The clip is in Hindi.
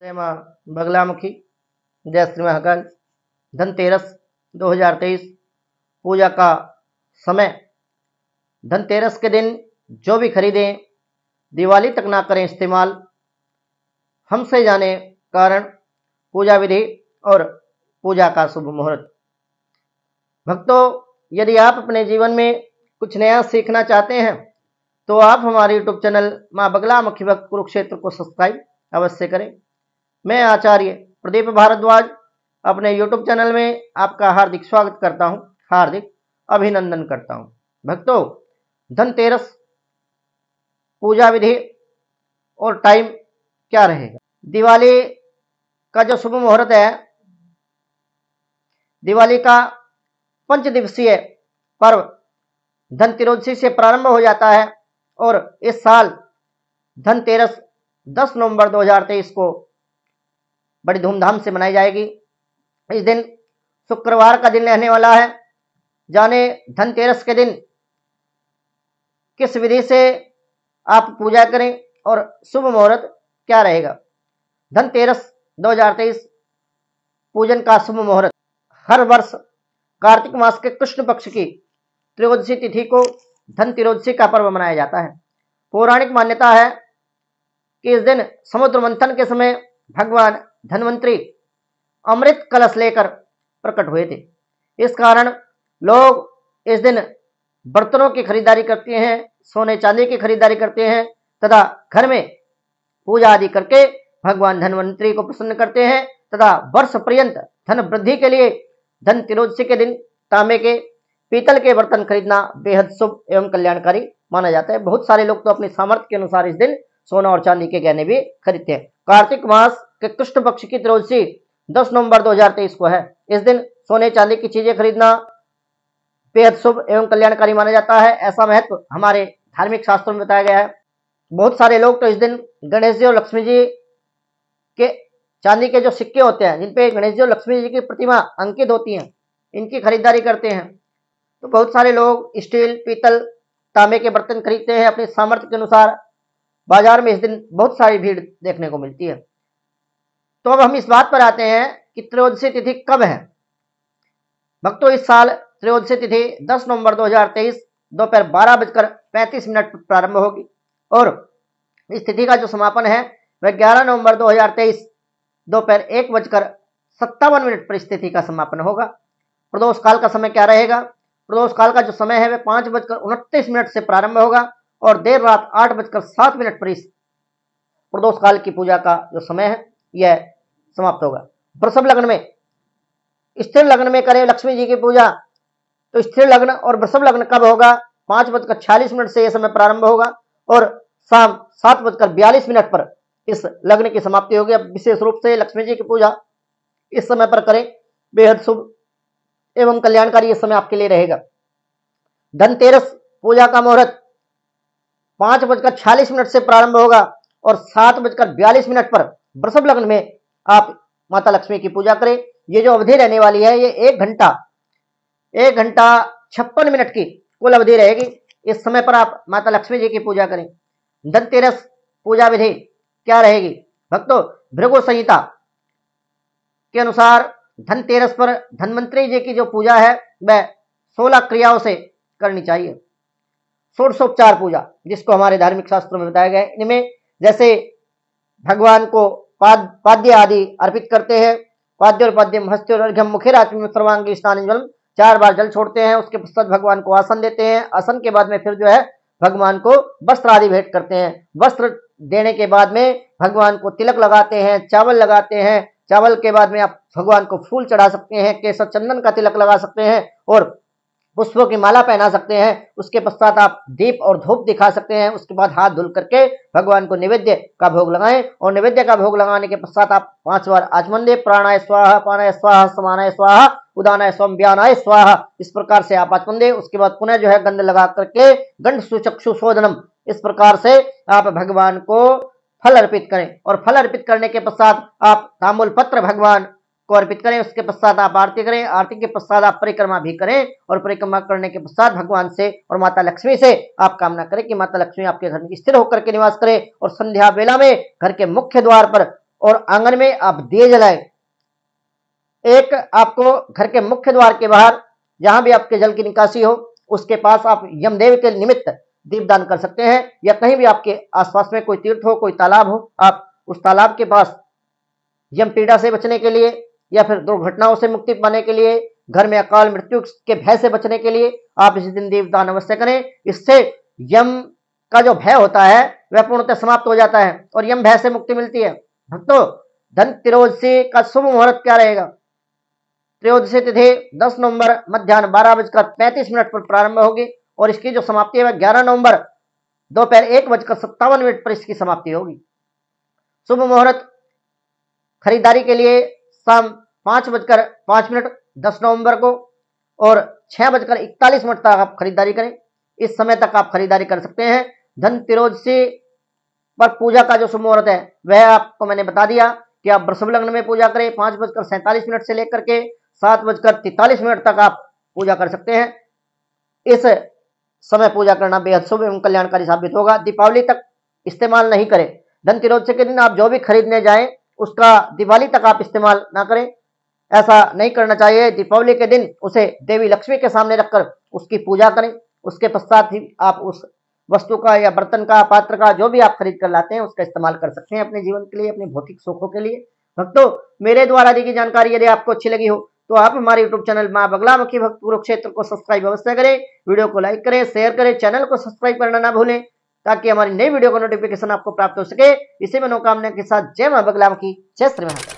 जय माँ बगलामुखी। जय श्री महाकाल। धनतेरस 2023 पूजा का समय। धनतेरस के दिन जो भी खरीदें दिवाली तक ना करें इस्तेमाल। हमसे जाने कारण पूजा विधि और पूजा का शुभ मुहूर्त। भक्तों, यदि आप अपने जीवन में कुछ नया सीखना चाहते हैं तो आप हमारे यूट्यूब चैनल माँ बगलामुखी भक्त कुरुक्षेत्र को सब्सक्राइब अवश्य करें। मैं आचार्य प्रदीप भारद्वाज अपने यूट्यूब चैनल में आपका हार्दिक स्वागत करता हूं, हार्दिक अभिनंदन करता हूं। भक्तों, धनतेरस पूजा विधि और टाइम क्या रहेगा। दिवाली का जो शुभ मुहूर्त है, दिवाली का 5 दिवसीय पर्व धनतेरस से प्रारंभ हो जाता है और इस साल धनतेरस 10 नवंबर 2023 को बड़ी धूमधाम से मनाई जाएगी। इस दिन शुक्रवार का दिन रहने वाला है। जाने धनतेरस के दिन किस विधि से आप पूजा करें और शुभ मुहूर्त क्या रहेगा। धनतेरस 2023 पूजन का शुभ मुहूर्त हर वर्ष कार्तिक मास के कृष्ण पक्ष की त्रयोदशी तिथि को धनतेरस का पर्व मनाया जाता है। पौराणिक मान्यता है कि इस दिन समुद्र मंथन के समय भगवान धन्वंतरी अमृत कलश लेकर प्रकट हुए थे। इस कारण लोग इस दिन बर्तनों की खरीदारी करते हैं, सोने चांदी की खरीदारी करते हैं तथा घर में पूजा आदि करके भगवान धन्वंतरी को प्रसन्न करते हैं तथा वर्ष पर्यंत धन वृद्धि के लिए धनतेरस के दिन तांबे के पीतल के बर्तन खरीदना बेहद शुभ एवं कल्याणकारी माना जाता है। बहुत सारे लोग तो अपनी सामर्थ्य के अनुसार इस दिन सोना और चांदी के गहने भी खरीदते हैं। कार्तिक मास के कृष्ण पक्ष की त्रयोदशी 10 नवंबर 2023 को है। इस दिन सोने चांदी की चीजें खरीदना बेहद शुभ एवं कल्याणकारी माना जाता है। ऐसा महत्व हमारे धार्मिक शास्त्रों में बताया गया है। बहुत सारे लोग तो इस दिन गणेश जी और लक्ष्मी जी के चांदी के जो सिक्के होते हैं, जिनपे गणेश जी और लक्ष्मी जी की प्रतिमा अंकित होती है, इनकी खरीदारी करते हैं। तो बहुत सारे लोग स्टील, पीतल, तांबे के बर्तन खरीदते हैं अपने सामर्थ्य के अनुसार। बाजार में इस दिन बहुत सारी भीड़ देखने को मिलती है। तो अब हम इस बात पर आते हैं कि त्रयोदशी तिथि कब है। भक्तों, इस साल त्रयोदशी तिथि 10 नवंबर 2023 दोपहर 12:35 पर प्रारंभ होगी और इस तिथि का जो समापन है वह 11 नवंबर 2023 दोपहर 1:57 पर इस तिथि का समापन होगा। प्रदोष काल का समय क्या रहेगा। प्रदोष काल का जो समय है वह 5:29 से प्रारंभ होगा और देर रात 8:07 पर इस प्रदोष काल की पूजा का जो समय है यह समाप्त होगा। वृषभ लग्न में, स्थिर लग्न में करें लक्ष्मी जी की पूजा तो स्थिर लग्न और वृषभ लग्न कब होगा। 5:46 से यह समय प्रारंभ होगा और शाम 7:42 पर इस लग्न की समाप्ति होगी। अब विशेष रूप से लक्ष्मी जी की पूजा इस समय पर करें, बेहद शुभ एवं कल्याणकारी इस समय आपके लिए रहेगा। धनतेरस पूजा का मुहूर्त 5:46 से प्रारंभ होगा और 7:42 पर वृषभ लग्न में आप माता लक्ष्मी की पूजा करें। ये जो अवधि रहने वाली है ये 1 घंटा 56 मिनट की कुल अवधि रहेगी। इस समय पर आप माता लक्ष्मी जी की पूजा करें। धनतेरस पूजा विधि क्या रहेगी। भक्तों, भृगु संहिता के अनुसार धनतेरस पर धन्वंतरी जी की जो पूजा है वह 16 क्रियाओं से करनी चाहिए। षोडशोपचार पूजा जिसको हमारे धार्मिक शास्त्रों में बताया गया है, इनमें जैसे भगवान को पाद्य आदि अर्पित करते हैं। पाद्योर्पाद्यम हस्त्योर अर्घ्यम मुखेराचम्यम सर्वांगी स्नानं जलम, 4 बार जल छोड़ते हैं। उसके पश्चात भगवान को आसन देते हैं। आसन के बाद में फिर जो है भगवान को वस्त्र आदि भेंट करते हैं। वस्त्र देने के बाद में भगवान को तिलक लगाते हैं, चावल लगाते हैं। चावल के बाद में आप भगवान को फूल चढ़ा सकते हैं, केसर चंदन का तिलक लगा सकते हैं और पुष्पों की माला पहना सकते हैं। उसके पश्चात आप दीप और धूप दिखा सकते हैं। उसके बाद हाथ धुल करके भगवान को नैवेद्य का भोग लगाएं और नैवेद्य का भोग लगाने के पश्चात आप 5 बार आचमन दें। प्राणाय स्वाहा, पानाय स्वाहा, समानाय स्वाहा, उदानाय स्वम, व्यानाय स्वाहा, इस प्रकार से आप आचमन दें। उसके बाद पुनः जो है गंध लगा करके गंध सुचक्षु शोधनम, इस प्रकार से आप भगवान को फल अर्पित करें और फल अर्पित करने के पश्चात आप तांबूल पत्र भगवान को अर्पित करें। उसके पश्चात आप आरती करें। आरती के पश्चात आप परिक्रमा भी करें और परिक्रमा करने के पश्चात भगवान से और माता लक्ष्मी से आप कामना करें कि माता लक्ष्मी आपके घर में स्थिर होकर के निवास करे और संध्या बेला में घर के मुख्य द्वार पर और आंगन में आप दिए जलाएं। एक आपको घर के मुख्य द्वार के बाहर जहां भी आपके जल की निकासी हो उसके पास आप यमदेव के निमित्त दीपदान कर सकते हैं, या कहीं भी आपके आसपास में कोई तीर्थ हो, कोई तालाब हो, आप उस तालाब के पास यम पीड़ा से बचने के लिए या फिर दुर्घटनाओं से मुक्ति पाने के लिए, घर में अकाल मृत्यु के भय से बचने के लिए आप इस दिन दीपदान अवश्य करें। इससे यम का जो भय होता है वह पूर्णतः समाप्त हो जाता है और यम भय से मुक्ति मिलती है। भक्तों, धनतेरस का शुभ मुहूर्त क्या रहेगा? त्रयोदशी तिथि 10 नवंबर मध्याह्न 12:35 पर प्रारंभ होगी और इसकी जो समाप्ति है वह 11 नवंबर दोपहर 1:57 पर इसकी समाप्ति होगी। शुभ मुहूर्त खरीदारी के लिए शाम 5:05 10 नवंबर को और 6:41 तक आप खरीदारी करें। इस समय तक आप खरीदारी कर सकते हैं। धनतेरस पर पूजा का जो शुभ मुहूर्त है वह आपको मैंने बता दिया कि आप वृषभ लग्न में पूजा करें। 5:47 से लेकर के 7:43 तक आप पूजा कर सकते हैं। इस समय पूजा करना बेहद शुभ एवं कल्याणकारी साबित होगा। दीपावली तक इस्तेमाल नहीं करें। धनतेरस के दिन आप जो भी खरीदने जाएं उसका दिवाली तक आप इस्तेमाल ना करें, ऐसा नहीं करना चाहिए। दीपावली के दिन उसे देवी लक्ष्मी के सामने रखकर उसकी पूजा करें। उसके पश्चात ही आप उस वस्तु का या बर्तन का, पात्र का, जो भी आप खरीद कर लाते हैं उसका इस्तेमाल कर सकते हैं अपने जीवन के लिए, अपने भौतिक सुखों के लिए। भक्तों, मेरे द्वारा दी गई जानकारी यदि आपको अच्छी लगी हो तो आप हमारे यूट्यूब चैनल मां बगलामुखी भक्त कुरुक्षेत्र को सब्सक्राइब अवश्य करें, वीडियो को लाइक करें, शेयर करें, चैनल को सब्सक्राइब करना ना भूलें ताकि हमारी नई वीडियो का नोटिफिकेशन आपको प्राप्त हो सके। इसी मनोकामना के साथ जय मां बगलामुखी, जय श्री महाकाल।